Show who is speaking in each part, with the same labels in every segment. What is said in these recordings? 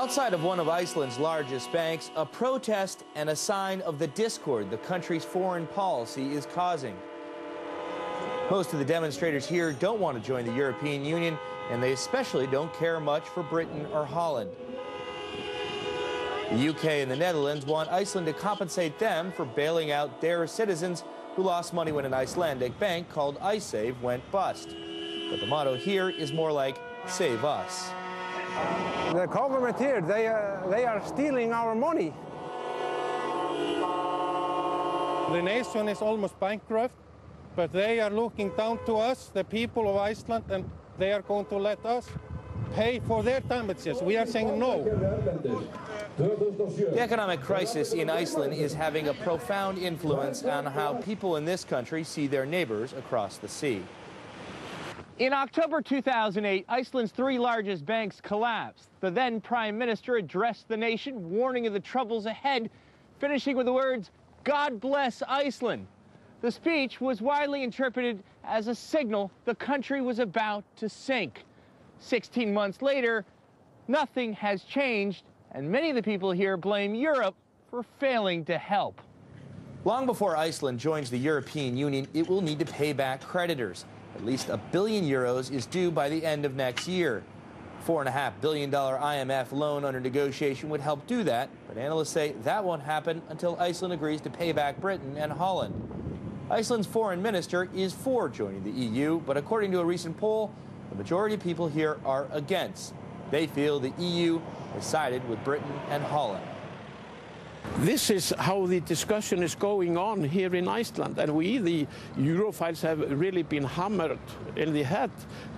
Speaker 1: Outside of one of Iceland's largest banks, a protest and a sign of the discord the country's foreign policy is causing. Most of the demonstrators here don't want to join the European Union, and they especially don't care much for Britain or Holland. The UK and the Netherlands want Iceland to compensate them for bailing out their citizens who lost money when an Icelandic bank called Icesave went bust. But the motto here is more like, save us.
Speaker 2: The government here, they are stealing our money.
Speaker 3: The nation is almost bankrupt, but they are looking down to us, the people of Iceland, and they are going to let us pay for their damages. We are saying no.
Speaker 1: The economic crisis in Iceland is having a profound influence on how people in this country see their neighbors across the sea. In October 2008, Iceland's three largest banks collapsed. The then Prime Minister addressed the nation, warning of the troubles ahead, finishing with the words, "God bless Iceland." The speech was widely interpreted as a signal the country was about to sink. 16 months later, nothing has changed, and many of the people here blame Europe for failing to help. Long before Iceland joins the European Union, it will need to pay back creditors. At least €1 billion is due by the end of next year. $4.5 billion IMF loan under negotiation would help do that, but analysts say that won't happen until Iceland agrees to pay back Britain and Holland. Iceland's foreign minister is for joining the EU, but according to a recent poll, the majority of people here are against. They feel the EU has sided with Britain and Holland.
Speaker 4: This is how the discussion is going on here in Iceland, and we, the Europhiles, have really been hammered in the head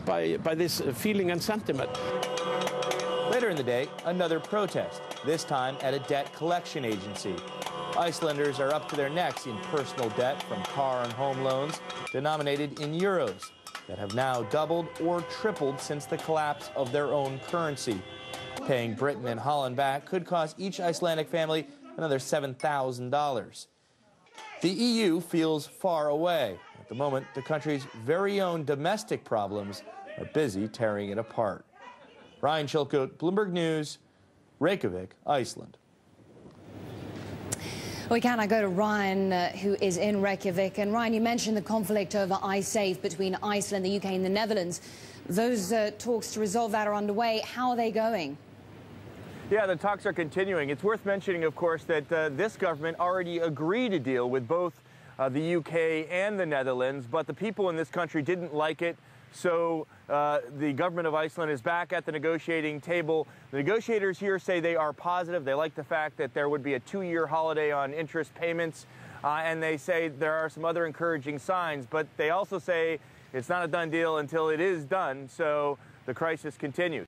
Speaker 4: by this feeling and sentiment.
Speaker 1: Later in the day, another protest, this time at a debt collection agency. Icelanders are up to their necks in personal debt from car and home loans denominated in euros that have now doubled or tripled since the collapse of their own currency. Paying Britain and Holland back could cost each Icelandic family another $7,000. The EU feels far away. At the moment, the country's very own domestic problems are busy tearing it apart. Ryan Chilcote, Bloomberg News, Reykjavik, Iceland.
Speaker 5: We can now go to Ryan, who is in Reykjavik. And Ryan, you mentioned the conflict over Icesave between Iceland, the UK and the Netherlands. Those talks to resolve that are underway. How are they going?
Speaker 6: Yeah, the talks are continuing. It's worth mentioning, of course, that this government already agreed to deal with both the UK and the Netherlands, but the people in this country didn't like it. So the government of Iceland is back at the negotiating table. The negotiators here say they are positive. They like the fact that there would be a 2-year holiday on interest payments, and they say there are some other encouraging signs, but they also say it's not a done deal until it is done, so the crisis continues.